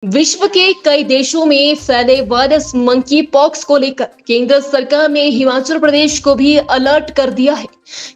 विश्व के कई देशों में फैले वायरस मंकी पॉक्स को लेकर केंद्र सरकार ने हिमाचल प्रदेश को भी अलर्ट कर दिया है।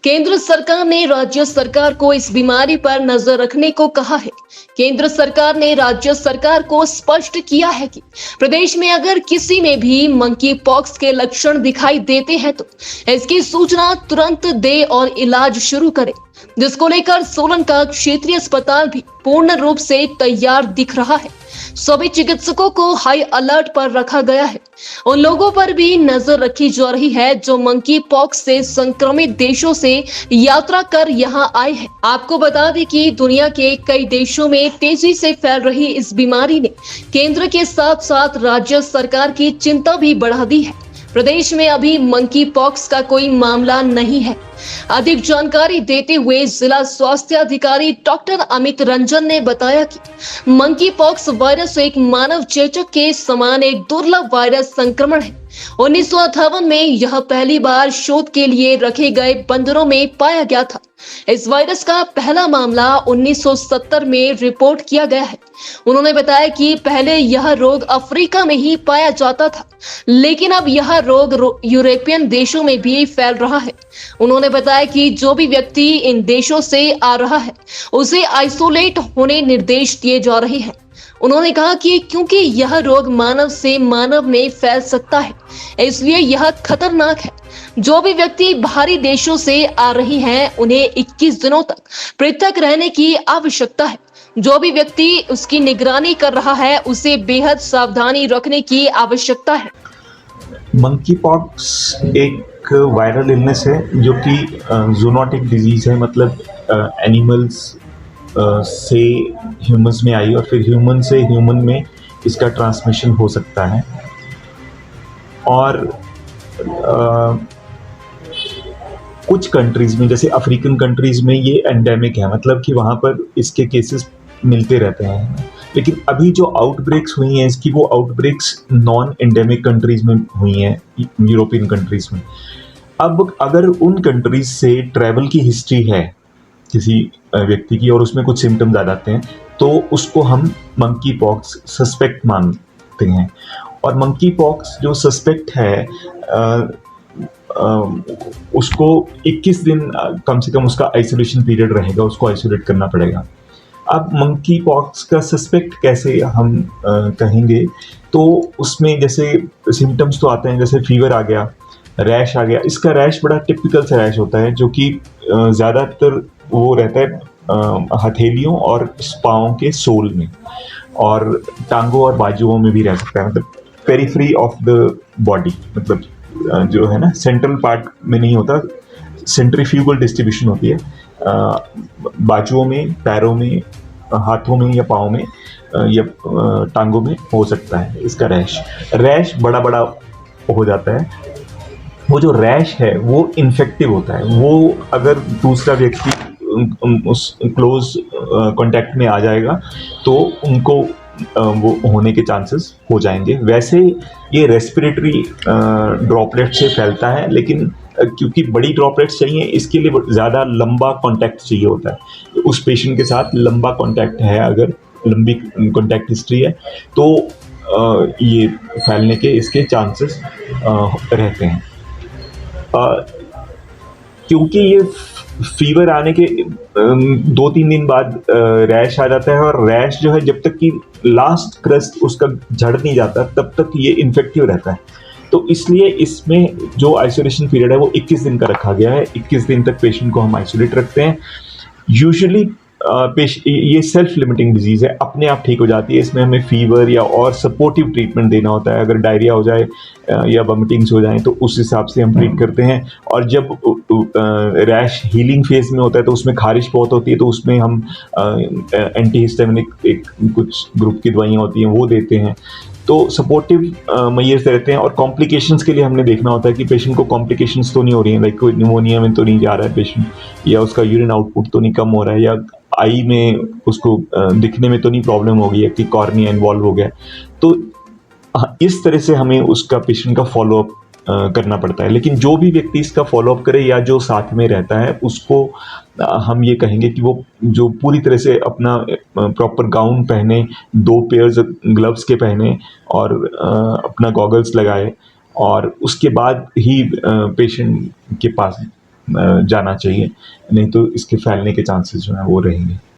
केंद्र सरकार ने राज्य सरकार को इस बीमारी पर नजर रखने को कहा है। केंद्र सरकार ने राज्य सरकार को स्पष्ट किया है कि प्रदेश में अगर किसी में भी मंकी पॉक्स के लक्षण दिखाई देते हैं तो इसकी सूचना तुरंत दे और इलाज शुरू करे, जिसको लेकर सोलन का क्षेत्रीय अस्पताल भी पूर्ण रूप से तैयार दिख रहा है। सभी चिकित्सकों को हाई अलर्ट पर रखा गया है। उन लोगों पर भी नजर रखी जा रही है जो मंकी पॉक्स से संक्रमित देशों से यात्रा कर यहां आए हैं। आपको बता दें कि दुनिया के कई देशों में तेजी से फैल रही इस बीमारी ने केंद्र के साथ साथ राज्य सरकार की चिंता भी बढ़ा दी है। प्रदेश में अभी मंकी पॉक्स का कोई मामला नहीं है। अधिक जानकारी देते हुए जिला स्वास्थ्य अधिकारी डॉक्टर अमित रंजन ने बताया कि मंकी पॉक्स वायरस एक मानव चेचक के समान एक दुर्लभ वायरस संक्रमण है। 1958 में यह पहली बार शोध के लिए रखे गए बंदरों में पाया गया था। इस वायरस का पहला मामला 1970 में रिपोर्ट किया गया है। उन्होंने बताया कि पहले यह रोग अफ्रीका में ही पाया जाता था, लेकिन अब यह रोग यूरोपियन देशों में भी फैल रहा है। उन्होंने बताया कि जो भी व्यक्ति इन देशों से आ रहा है उसे आइसोलेट होने निर्देश दिए जा रहे हैं। उन्होंने कहा कि क्योंकि यह रोग मानव से मानव में फैल सकता है, इसलिए यह खतरनाक है। जो भी व्यक्ति बाहरी देशों से आ रही हैं, उन्हें 21 दिनों तक पृथक रहने की आवश्यकता है। जो भी व्यक्ति उसकी निगरानी कर रहा है, उसे बेहद सावधानी रखने की आवश्यकता है। मंकी पॉक्स एक वायरल इलनेस है जो कि जूनोटिक डिजीज है, मतलब एनिमल्स से ह्यूमंस में आई और फिर ह्यूमन से ह्यूमन में इसका ट्रांसमिशन हो सकता है। और कुछ कंट्रीज़ में, जैसे अफ्रीकन कंट्रीज़ में ये एंडेमिक है, मतलब कि वहाँ पर इसके केसेस मिलते रहते हैं। लेकिन अभी जो आउटब्रेक्स हुई हैं इसकी, वो आउटब्रेक्स नॉन एंडेमिक कंट्रीज़ में हुई हैं, यूरोपियन कंट्रीज़ में। अब अगर उन कंट्रीज़ से ट्रैवल की हिस्ट्री है किसी व्यक्ति की और उसमें कुछ सिम्टम्स आ जाते हैं तो उसको हम मंकी पॉक्स सस्पेक्ट मानते हैं। और मंकी पॉक्स जो सस्पेक्ट है उसको 21 दिन कम से कम उसका आइसोलेशन पीरियड रहेगा, उसको आइसोलेट करना पड़ेगा। अब मंकी पॉक्स का सस्पेक्ट कैसे हम कहेंगे, तो उसमें जैसे सिम्टम्स तो आते हैं, जैसे फीवर आ गया, रैश आ गया। इसका रैश बड़ा टिपिकल सा रैश होता है जो कि ज़्यादातर वो रहता है हथेलियों और पाँव के सोल में, और टांगों और बाजुओं में भी रह सकता है, मतलब पेरिफेरी ऑफ द बॉडी, मतलब जो है ना सेंट्रल पार्ट में नहीं होता, सेंट्रीफ्यूगल डिस्ट्रीब्यूशन होती है बाजुओं में, पैरों में, हाथों में या पाँव में या टांगों में हो सकता है इसका रैश बड़ा बड़ा हो जाता है। वो जो रैश है वो इन्फेक्टिव होता है। वो अगर दूसरा व्यक्ति उस क्लोज कांटेक्ट में आ जाएगा तो उनको वो होने के चांसेस हो जाएंगे। वैसे ये रेस्पिरेटरी ड्रॉपलेट से फैलता है, लेकिन क्योंकि बड़ी ड्रॉपलेट्स चाहिए इसके लिए ज़्यादा लंबा कांटेक्ट चाहिए होता है। उस पेशेंट के साथ लंबा कांटेक्ट है, अगर लंबी कांटेक्ट हिस्ट्री है तो ये फैलने के इसके चांसेस रहते हैं। क्योंकि ये फीवर आने के 2-3 दिन बाद रैश आ जाता है, और रैश जो है जब तक कि लास्ट क्रस्ट उसका झड़ नहीं जाता तब तक ये इन्फेक्टिव रहता है। तो इसलिए इसमें जो आइसोलेशन पीरियड है वो 21 दिन का रखा गया है। 21 दिन तक पेशेंट को हम आइसोलेट रखते हैं। यूजुअली ये सेल्फ लिमिटिंग डिजीज़ है, अपने आप ठीक हो जाती है। इसमें हमें फीवर या और सपोर्टिव ट्रीटमेंट देना होता है। अगर डायरिया हो जाए या वॉमिटिंग्स हो जाए तो उस हिसाब से हम ट्रीट करते हैं। और जब रैश हीलिंग फेज में होता है तो उसमें खारिश बहुत होती है, तो उसमें हम एंटीहिस्टामिनिक एक कुछ ग्रुप की दवाइयाँ होती हैं वो देते हैं। तो सपोर्टिव मेजर्स रहते हैं। और कॉम्प्लिकेशंस के लिए हमने देखना होता है कि पेशेंट को कॉम्प्लिकेशंस तो नहीं हो रही हैं, लाइक कोई निमोनिया में तो नहीं जा रहा है पेशेंट, या उसका यूरिन आउटपुट तो नहीं कम हो रहा है, या आई में उसको दिखने में तो नहीं प्रॉब्लम हो गई है कि कॉर्निया इन्वॉल्व हो गया। तो इस तरह से हमें उसका पेशेंट का फॉलोअप करना पड़ता है। लेकिन जो भी व्यक्ति इसका फॉलोअप करे या जो साथ में रहता है उसको हम ये कहेंगे कि वो जो पूरी तरह से अपना प्रॉपर गाउन पहने, 2 पेयर्स ग्लव्स के पहने और अपना गॉगल्स लगाए और उसके बाद ही पेशेंट के पास जाना चाहिए, नहीं तो इसके फैलने के चांसेस जो हैं वो रहेंगे।